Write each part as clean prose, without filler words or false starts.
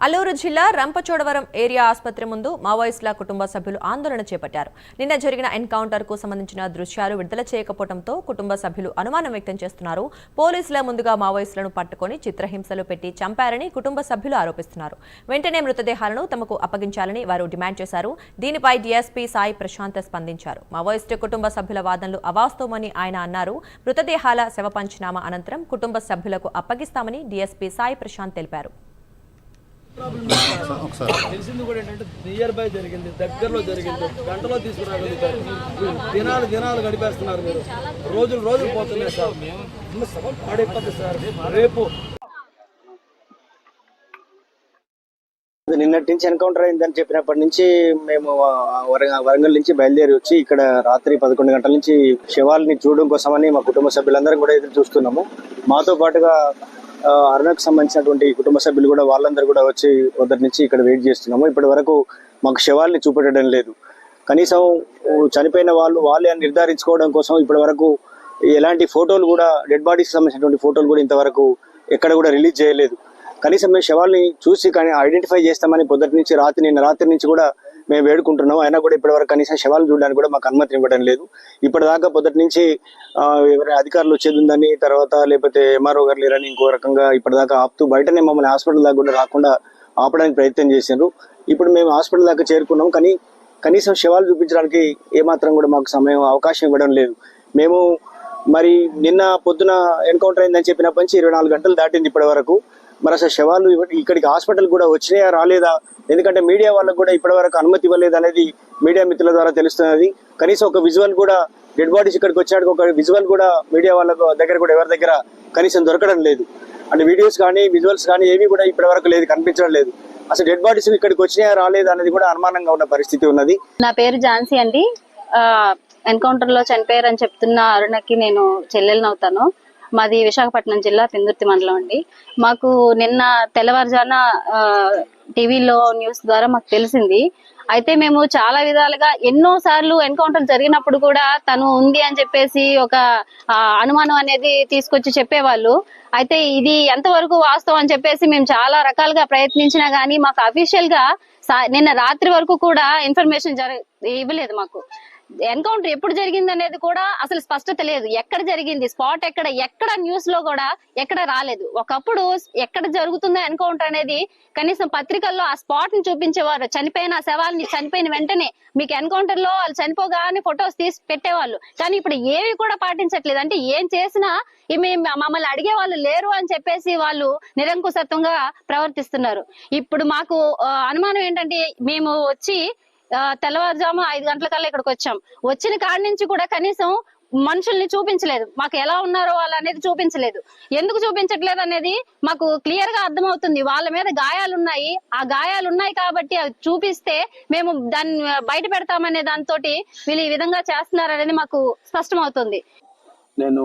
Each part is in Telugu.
అల్లూరు జిల్లా రంపచోడవరం ఏరియా ఆసుపత్రి ముందు మావోయిస్టుల కుటుంబ సభ్యులు ఆందోళన చేపట్టారు. నిన్న జరిగిన ఎన్కౌంటర్ కు సంబంధించిన దృశ్యాలు విడుదల చేయకపోవడంతో కుటుంబ సభ్యులు అనుమానం వ్యక్తం చేస్తున్నారు. పోలీసుల ముందుగా మావోయిస్టులను పట్టుకొని చిత్రహింసలు పెట్టి చంపారని కుటుంబ సభ్యులు ఆరోపిస్తున్నారు. వెంటనే మృతదేహాలను తమకు అప్పగించాలని వారు డిమాండ్ చేశారు. దీనిపై డీఎస్పీ సాయి ప్రశాంత్ స్పందించారు. మావోయిస్టు కుటుంబ సభ్యుల వాదనలు అవాస్తవమని ఆయన అన్నారు. మృతదేహాల శవ పంచనామా అనంతరం కుటుంబ సభ్యులకు అప్పగిస్తామని డీఎస్పీ సాయి ప్రశాంత్ తెలిపారు. తెలిసింది కూడా ఏంటంటే నియర్ బై జరిగింది, దగ్గరలో జరిగింది, గంటలో తీసుకురాగలుగుతారు. దినాలు గడిపేస్తున్నారు మీరు, రోజులు పోతున్నాయి సార్. పడిపోతుంది సార్. రేపు నిన్నటి నుంచి ఎన్కౌంటర్ అయిందని చెప్పినప్పటి నుంచి మేము వరంగల్ నుంచి బయలుదేరి వచ్చి ఇక్కడ రాత్రి 11 గంటల నుంచి శవాలని చూడడం కోసమని మా కుటుంబ సభ్యులందరం కూడా ఎదురు చూస్తున్నాము. మాతో పాటుగా అరుణకు సంబంధించినటువంటి కుటుంబ సభ్యులు కూడా వాళ్ళందరూ కూడా వచ్చి మొదటి నుంచి ఇక్కడ వెయిట్ చేస్తున్నాము. ఇప్పటి వరకు మాకు శవాల్ని చూపెట్టడం లేదు. కనీసం చనిపోయిన వాళ్ళే అని నిర్ధారించుకోవడం కోసం ఇప్పటి వరకు ఎలాంటి ఫోటోలు కూడా, డెడ్ బాడీకి సంబంధించినటువంటి ఫోటోలు కూడా ఇంతవరకు ఎక్కడ కూడా రిలీజ్ చేయలేదు. కనీసం మేము శవాల్ని చూసి కానీ ఐడెంటిఫై చేస్తామని నిన్న రాత్రి నుంచి కూడా మేము వేడుకుంటున్నాం. అయినా కూడా ఇప్పటివరకు కనీసం శవాలు చూడడానికి కూడా మాకు అనుమతి ఇవ్వడం లేదు. ఇప్పటిదాకా పొద్దుటి నుంచి ఎవరైనా అధికారులు వచ్చేది ఉందని, తర్వాత లేకపోతే ఎంఆర్ఓ గారు లేరని ఇంకో రకంగా ఇప్పటిదాకా ఆపుతూ బయటనే మమ్మల్ని హాస్పిటల్ దాకా కూడా రాకుండా ఆపడానికి ప్రయత్నం చేశారు. ఇప్పుడు మేము హాస్పిటల్ దాకా చేరుకున్నాం, కానీ కనీసం శవాలు చూపించడానికి ఏమాత్రం కూడా మాకు అవకాశం ఇవ్వడం లేదు. మేము మరి నిన్న పొద్దున ఎన్కౌంటర్ అయిందని చెప్పినప్పటి నుంచి 24 గంటలు దాటింది ఇప్పటి వరకు. మరి అసలు శవాలు ఇక్కడికి హాస్పిటల్ కూడా వచ్చినాయా రాలేదా, ఎందుకంటే మీడియా వాళ్ళకు కూడా ఇప్పటి వరకు అనుమతి ఇవ్వలేదు అనేది మీడియా మిత్రుల ద్వారా తెలుస్తున్నది. కనీసం ఒక విజువల్ కూడా, డెడ్ బాడీస్ ఇక్కడికి వచ్చాడు ఒక విజువల్ కూడా మీడియా వాళ్ళ దగ్గర కూడా ఎవరి దగ్గర కనీసం దొరకడం లేదు. అంటే వీడియోస్ కానీ విజువల్స్ కానీ ఏవి కూడా ఇప్పటి వరకు లేదు, కనిపించడం లేదు. అసలు డెడ్ బాడీస్ ఇక్కడికి వచ్చినాయా రాలేదా అనేది కూడా అనుమానంగా ఉన్న పరిస్థితి ఉన్నది. నా పేరు ఝాన్సీ అండి. ఎన్కౌంటర్ లో చనిపోయారని చెప్తున్న అరుణకి నేను చెల్లెలను అవుతాను. మాది విశాఖపట్నం జిల్లా పెందుర్తి మండలం అండి. మాకు నిన్న తెల్లవారుజామున టీవీలో న్యూస్ ద్వారా మాకు తెలిసింది. అయితే మేము చాలా విధాలుగా ఎన్నో సార్లు ఎన్కౌంటర్ జరిగినప్పుడు కూడా తను ఉంది అని చెప్పేసి ఒక అనుమానం అనేది తీసుకొచ్చి చెప్పేవాళ్ళు. అయితే ఇది ఎంతవరకు వాస్తవం అని చెప్పేసి మేము చాలా రకాలుగా ప్రయత్నించినా గానీ మాకు అఫీషియల్ గా నిన్న రాత్రి వరకు కూడా ఇన్ఫర్మేషన్ ఇవ్వలేదు. మాకు ఎన్కౌంటర్ ఎప్పుడు జరిగింది అనేది కూడా అసలు స్పష్టత లేదు. ఎక్కడ జరిగింది, స్పాట్ ఎక్కడ న్యూస్ లో కూడా ఎక్కడ రాలేదు. ఒకప్పుడు ఎక్కడ జరుగుతుందో ఎన్కౌంటర్ అనేది కనీసం పత్రికల్లో ఆ స్పాట్ ని చూపించేవారు. చనిపోయిన శవాల్ని చనిపోయిన వెంటనే మీకు ఎన్కౌంటర్ లో వాళ్ళు చనిపోగానే ఫొటోస్ తీసి పెట్టేవాళ్ళు. కానీ ఇప్పుడు ఏవి కూడా పాటించట్లేదు. అంటే ఏం చేసినా మమ్మల్ని అడిగే వాళ్ళు లేరు అని చెప్పేసి వాళ్ళు నిరంకుశత్వంగా ప్రవర్తిస్తున్నారు. ఇప్పుడు మాకు అనుమానం ఏంటంటే, మేము వచ్చి తెల్లవారుజాము 5 గంటల కల్లా ఇక్కడికి వచ్చాం. వచ్చిన కాడి నుంచి కూడా కనీసం మనుషుల్ని చూపించలేదు. మాకు ఎలా ఉన్నారో వాళ్ళు అనేది చూపించలేదు. ఎందుకు చూపించట్లేదు అనేది మాకు క్లియర్ గా అర్థమవుతుంది. వాళ్ళ మీద గాయాలు ఉన్నాయి. ఆ గాయాలు ఉన్నాయి కాబట్టి అవి చూపిస్తే మేము దాన్ని బయట పెడతామనే దాంతో వీళ్ళు ఈ విధంగా చేస్తున్నారు అనేది మాకు స్పష్టమవుతుంది. నేను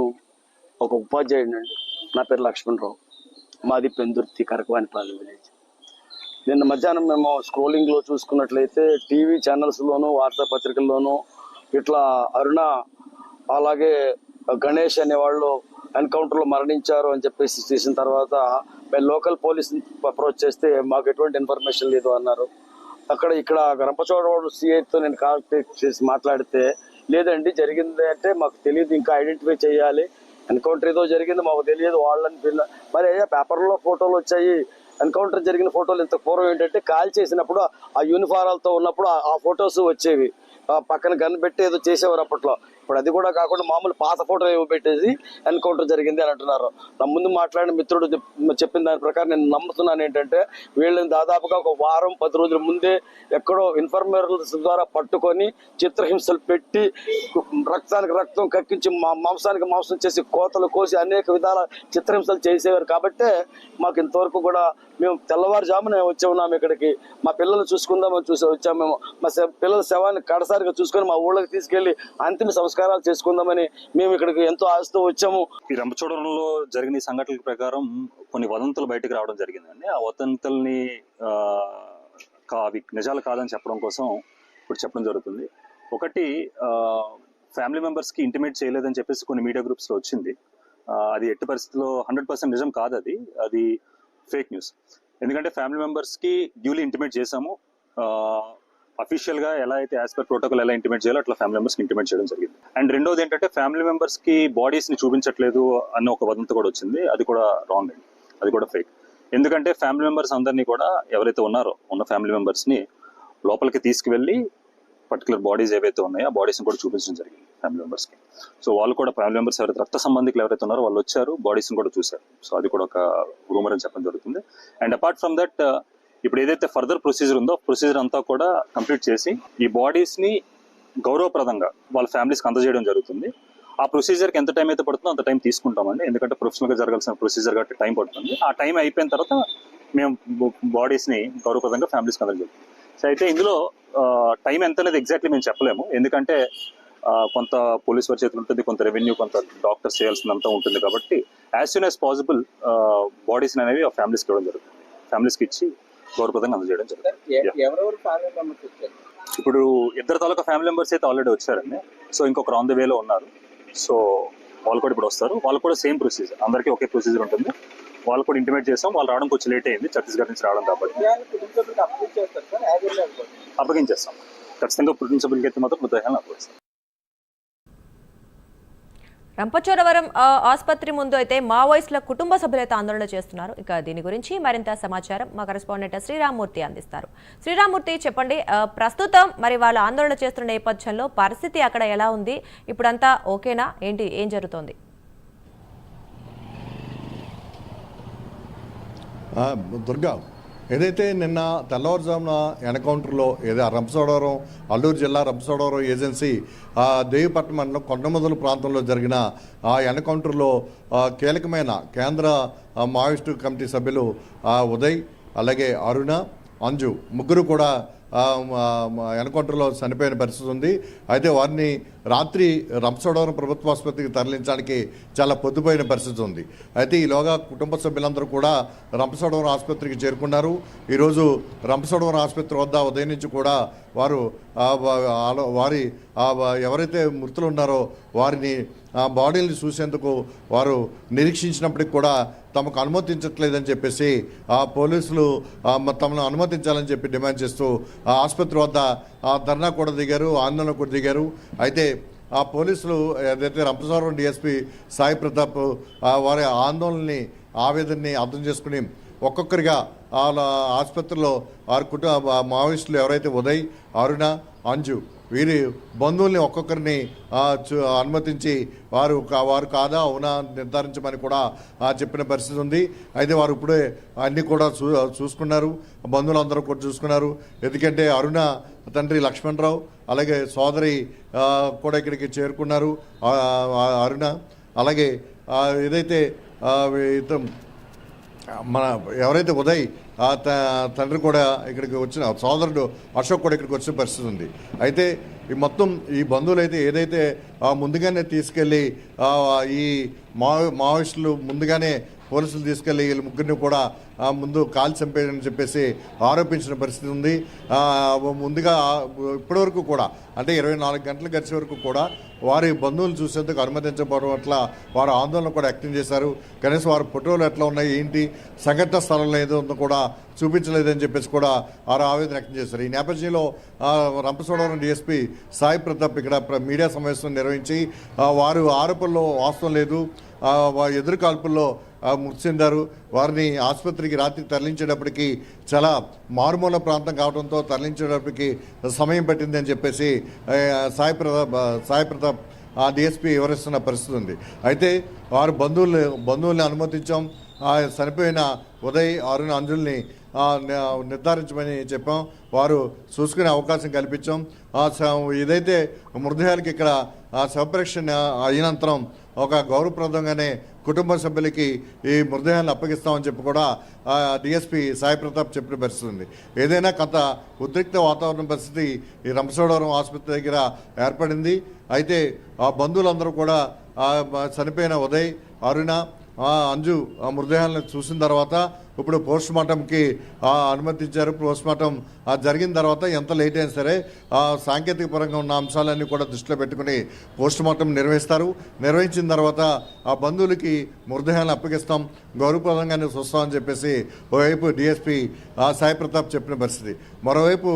ఒక ఉపాధ్యాయుడినండి. నా పేరు లక్ష్మణరావు. మాది పెందుర్తి కరకవానిపాలెం విలేజ్. నిన్న మధ్యాహ్నం మేము స్క్రోలింగ్ లో చూసుకున్నట్లయితే టీవీ ఛానల్స్ లోను, వార్తా పత్రికల్లోనూ ఇట్లా అరుణ అలాగే గణేష్ అనే వాళ్ళు ఎన్కౌంటర్ లో మరణించారు అని చెప్పేసి చేసిన తర్వాత మేము లోకల్ పోలీస్ అప్రోచ్ చేస్తే మాకు ఎటువంటి ఇన్ఫర్మేషన్ లేదు అన్నారు. ఇక్కడ రంపచోడవరం సిఐతో నేను కాంటాక్ట్ చేసి మాట్లాడితే, లేదండి జరిగింది అంటే మాకు తెలియదు, ఇంకా ఐడెంటిఫై చేయాలి, ఎన్కౌంటర్ ఏదో జరిగింది మాకు తెలియదు వాళ్ళని మరి అయ్యా పేపర్లో ఫోటోలు వచ్చాయి. ఎన్కౌంటర్ జరిగిన ఫోటోలు ఇంత పూర్వం ఏంటంటే కాల్ చేసినప్పుడు ఆ యూనిఫారాలతో ఉన్నప్పుడు ఆ ఫొటోస్ వచ్చేవి. పక్కన గన్ పెట్టి ఏదో చేసేవారు అప్పట్లో. ఇప్పుడు అది కూడా కాకుండా మామూలు పాత ఫోటో ఏవో పెట్టేసి ఎన్కౌంటర్ జరిగింది అని అంటున్నారు. నా ముందు మాట్లాడిన మిత్రుడు చెప్పిన దాని ప్రకారం నేను నమ్ముతున్నాను ఏంటంటే, వీళ్ళని దాదాపుగా ఒక వారం 10 రోజుల ముందే ఎక్కడో ఇన్ఫర్మర్స్ ద్వారా పట్టుకొని చిత్రహింసలు పెట్టి రక్తానికి రక్తం కక్కించి మాంసానికి మాంసం చేసి కోతలు కోసి అనేక విధాల చిత్రహింసలు చేసేవారు. కాబట్టే మాకు ఇంతవరకు కూడా మేము తెల్లవారుజామున వచ్చి ఉన్నాము ఇక్కడికి. మా పిల్లల్ని చూసుకుందామని వచ్చాము. మేము మా పిల్లల శవాన్ని కడసారిగా చూసుకొని మా ఊళ్ళకి తీసుకెళ్లి అంతిమ సంస్కారాలు చేసుకుందామని మేము ఇక్కడికి ఎంతో ఆశతో వచ్చాము. ఈ రంపచోడవరంలో జరిగిన సంఘటనల ప్రకారం కొన్ని వదంతులు బయటకు రావడం జరిగిందండి. ఆ వదంతుల్ని అవి నిజాలు కాదని చెప్పడం కోసం ఇప్పుడు చెప్పడం జరుగుతుంది. ఒకటి, ఫ్యామిలీ మెంబర్స్ కి ఇంటిమేట్ చేయలేదని చెప్పేసి కొన్ని మీడియా గ్రూప్స్ లో వచ్చింది. అది ఎట్టి పరిస్థితుల్లో 100% నిజం కాదు. అది ఫేక్ న్యూస్. ఎందుకంటే ఫ్యామిలీ మెంబర్స్కి డ్యూలీ ఇంటిమేట్ చేసాము. అఫీషియల్గా ఎలా అయితే యాజ్ పర్ ప్రోటోకాల్ ఎలా ఇంటిమేట్ చేయాలో అట్లా ఫ్యామిలీ మెంబర్స్కి ఇంటిమేట్ చేయడం జరిగింది. అండ్ రెండోది ఏంటంటే ఫ్యామిలీ మెంబర్స్కి బాడీస్ని చూపించట్లేదు అన్న ఒక వదంతి కూడా వచ్చింది. అది కూడా రాంగ్ అండి, అది కూడా ఫేక్. ఎందుకంటే ఫ్యామిలీ మెంబర్స్ అందరినీ కూడా ఎవరైతే ఉన్నారో ఉన్న ఫ్యామిలీ మెంబర్స్ని లోపలికి తీసుకువెళ్ళి పర్టికులర్ బాడీస్ ఏవైతే ఉన్నాయో ఆ బాడీస్ని కూడా చూపించడం జరిగింది ఫ్యామిలీ మెంబర్స్కి. సో వాళ్ళు కూడా ఫ్యామిలీ మెంబర్స్ ఎవరైతే రక్త సంబంధికులు ఎవరైతే ఉన్నారో వాళ్ళు వచ్చారు, బాడీస్ని కూడా చూశారు. సో అది కూడా ఒక రూమర్ అని చెప్పడం జరుగుతుంది. అండ్ అపార్ట్ ఫ్రమ్ దట్ ఇప్పుడు ఏదైతే ఫర్దర్ ప్రొసీజర్ ఉందో ప్రొసీజర్ అంతా కూడా కంప్లీట్ చేసి ఈ బాడీస్ని గౌరవప్రదంగా వాళ్ళ ఫ్యామిలీస్కి అందజేయడం జరుగుతుంది. ఆ ప్రొసీజర్కి ఎంత టైం అయితే పడుతుందో అంత టైం తీసుకుంటామండి, ఎందుకంటే ప్రొఫెషనల్గా జరగాల్సిన ప్రొసీజర్ కాబట్టి టైం పడుతుంది. ఆ టైం అయిపోయిన తర్వాత మేము బాడీస్ని గౌరవప్రదంగా ఫ్యామిలీస్కి అందజేస్తాం. సో అయితే ఇందులో టైం ఎంత అనేది ఎగ్జాక్ట్లీ మేము చెప్పలేము, ఎందుకంటే కొంత పోలీస్ వారి చేతులు ఉంటుంది, కొంత రెవెన్యూ, కొంత డాక్టర్స్ చేయాల్సినంతా ఉంటుంది. కాబట్టి యాజ్ సూన్ యాజ్ పాసిబుల్ బాడీస్ని అనేవి ఆ ఫ్యామిలీస్కి ఇవ్వడం జరుగుతుంది. ఫ్యామిలీస్కి ఇచ్చి గౌరవప్రదంగా అందజేయడం జరుగుతుంది. ఇప్పుడు ఇద్దరు తాలూకా ఫ్యామిలీ మెంబర్స్ అయితే ఆల్రెడీ వచ్చారండి. సో ఇంకొకరు ఆన్ ద వేలో ఉన్నారు. సో వాళ్ళు కూడా ఇప్పుడు వస్తారు. వాళ్ళు కూడా సేమ్ ప్రొసీజర్, అందరికీ ఒకే ప్రొసీజర్ ఉంటుంది. వాళ్ళు కూడా ఇంటిమేట్ చేస్తాం. వాళ్ళు రావడం కొంచెం లేట్ అయింది, ఛత్తీస్గఢ్ నుంచి రావడం కాబట్టి అప్పగించేస్తాం. ఖచ్చితంగా కుటుంబ సభ్యులకి అయితే మాత్రం మృతదేహాలను అప్పగిస్తాం. రంపచోడవరం ఆసుపత్రి ముందు అయితే మావోయిస్టుల కుటుంబ సభ్యులైతే ఆందోళన చేస్తున్నారు. ఇక దీని గురించి మరింత సమాచారం మా కరెస్పాండెంట్ శ్రీరామ్మూర్తి అందిస్తారు. శ్రీరామ్మూర్తి, చెప్పండి, ప్రస్తుతం మరి వాళ్ళు ఆందోళన చేస్తున్న నేపథ్యంలో పరిస్థితి అక్కడ ఎలా ఉంది? ఇప్పుడంతా ఓకేనా? ఏంటి, ఏం జరుగుతోంది? దుర్గా, ఏదైతే నిన్న తెల్లవారుజామున ఎన్కౌంటర్లో రంపచోడవరం, అల్లూరు జిల్లా రంపచోడవరం ఏజెన్సీ దేవిపట్నం మండలం కొండమొదలు ప్రాంతంలో జరిగిన ఆ ఎన్కౌంటర్లో కీలకమైన కేంద్ర మావోయిస్టు కమిటీ సభ్యులు ఉదయ్, అలాగే అరుణ, అంజు ముగ్గురు కూడా ఎన్కౌంటర్లో చనిపోయిన పరిస్థితి ఉంది. అయితే వారిని రాత్రి రంపచోడవరం ప్రభుత్వ ఆసుపత్రికి తరలించడానికి చాలా పొద్దుపోయిన పరిస్థితి ఉంది. అయితే ఈలోగా కుటుంబ సభ్యులందరూ కూడా రంపచోడవరం ఆసుపత్రికి చేరుకున్నారు. ఈరోజు రంపచోడవరం ఆసుపత్రి వద్ద ఉదయం నుంచి కూడా వారు వారి ఎవరైతే మృతులు ఉన్నారో వారిని బాడీని చూసేందుకు వారు నిరీక్షించినప్పటికి కూడా తమకు అనుమతించట్లేదని చెప్పేసి పోలీసులు తమను అనుమతించాలని చెప్పి డిమాండ్ చేస్తూ ఆసుపత్రి వద్ద ధర్నా కూడా దిగారు, ఆందోళన కూడా దిగారు. అయితే ఆ పోలీసులు ఏదైతే రంపచోడవరం డిఎస్పీ సాయి ప్రతాప్ వారి ఆందోళనని, ఆవేదనని అర్థం చేసుకుని ఒక్కొక్కరిగా ఆసుపత్రిలో వారి మావోయిస్టులు ఎవరైతే ఉదయ్, అరుణ, అంజు వీరి బంధువుల్ని ఒక్కొక్కరిని అనుమతించి వారు కాదా అవునా నిర్ధారించమని కూడా చెప్పిన పరిస్థితి ఉంది. అయితే వారు ఇప్పుడే అన్నీ కూడా చూసుకున్నారు, బంధువులందరూ కూడా చూసుకున్నారు. ఎందుకంటే అరుణ తండ్రి లక్ష్మణరావు అలాగే సోదరి కూడా ఇక్కడికి చేరుకున్నారు. అరుణ అలాగే ఏదైతే మన ఎవరైతే ఉదయ్ తండ్రి కూడా ఇక్కడికి వచ్చిన సోదరుడు అశోక్ కూడా ఇక్కడికి వచ్చిన పరిస్థితి ఉంది. అయితే ఈ మొత్తం ఈ బంధువులు అయితే ఏదైతే ముందుగానే తీసుకెళ్ళి ఈ మావోయిస్టులు ముందుగానే పోలీసులు తీసుకెళ్ళి వీళ్ళు ముగ్గురిని కూడా ముందు కాల్ చంపేయని చెప్పేసి ఆరోపించిన పరిస్థితి ఉంది. ముందుగా ఇప్పటివరకు కూడా అంటే 24 గంటలు గడిచే వరకు కూడా వారి బంధువులు చూసేందుకు అనుమతించబడడం పట్ల వారు ఆందోళన కూడా వ్యక్తం చేశారు. కనీసం వారి ఫోటోలు ఎట్లా ఉన్నాయి, ఏంటి, సంఘటన స్థలంలో ఏదో కూడా చూపించలేదని చెప్పేసి కూడా వారు ఆవేదన వ్యక్తం చేశారు. ఈ నేపథ్యంలో రంపచోడవరం డిఎస్పీ సాయి ప్రతాప్ ఇక్కడ మీడియా సమావేశం నిర్వహించి వారు ఆరోపణలో వాస్తవం లేదు, ఎదురు కాల్పుల్లో మృతి చెందారు, వారిని ఆసుపత్రికి రాత్రి తరలించేటప్పటికి చాలా మారుమూల ప్రాంతం కావడంతో తరలించేటప్పటికి సమయం పట్టిందని చెప్పేసి సాయి ప్రతాప్ డిఎస్పీ వివరిస్తున్న పరిస్థితి ఉంది. అయితే వారు బంధువుల్ని అనుమతించాం, చనిపోయిన ఉదయ్, అరుణ్, అంజుల్ని నిర్ధారించమని చెప్పాం, వారు చూసుకునే అవకాశం కల్పించాం. ఏదైతే మృతదేహాలకి ఇక్కడ శవపరీక్ష అయినంతరం ఒక గౌరవప్రదంగానే కుటుంబ సభ్యులకి ఈ మృతదేహాన్ని అప్పగిస్తామని చెప్పి కూడా డిఎస్పీ సాయి ప్రతాప్ చెప్పిన పరిస్థితి ఉంది. ఏదైనా కొంత ఉద్రిక్త వాతావరణ పరిస్థితి ఈ రంపచోడవరం ఆసుపత్రి దగ్గర ఏర్పడింది. అయితే ఆ బంధువులందరూ కూడా చనిపోయిన ఉదయ్, అరుణ, అంజు మృతదేహాలను చూసిన తర్వాత ఇప్పుడు పోస్ట్ మార్టంకి అనుమతించారు. పోస్ట్ మార్టం జరిగిన తర్వాత ఎంత లేట్ అయినా సరే సాంకేతిక పరంగా ఉన్న అంశాలన్నీ కూడా దృష్టిలో పెట్టుకుని పోస్ట్ మార్టం నిర్వహించిన తర్వాత ఆ బంధువులకి మృతదేహాలను అప్పగిస్తాం, గౌరవప్రదంగానే చూస్తామని చెప్పేసి ఓవైపు డిఎస్పీ సాయి ప్రతాప్ చెప్పిన పరిస్థితి. మరోవైపు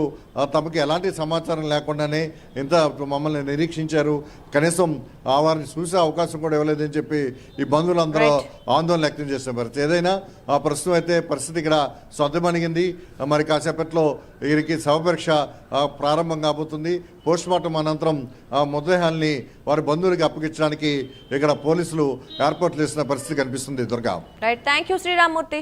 తమకి ఎలాంటి సమాచారం లేకుండానే ఇంత మమ్మల్ని నిరీక్షించారు, కనీసం వారిని చూసే అవకాశం కూడా ఇవ్వలేదని చెప్పి ఈ బంధువులందరూ ఆందోళన వ్యక్తం చేసిన పరిస్థితి. ఏదైనా ప్రస్తుతం అయితే పరిస్థితి ఇక్కడ సొంతమణిగింది. మరి కాసేపట్లో వీరికి శవపరీక్ష ప్రారంభం కాబోతుంది. పోస్ట్ మార్టం అనంతరం మృతదేహాల్ని వారి బంధువులకి అప్పగించడానికి ఇక్కడ పోలీసులు ఏర్పాట్లు చేసిన పరిస్థితి కనిపిస్తుంది. Durga. Right, thank you Sriramamurthy.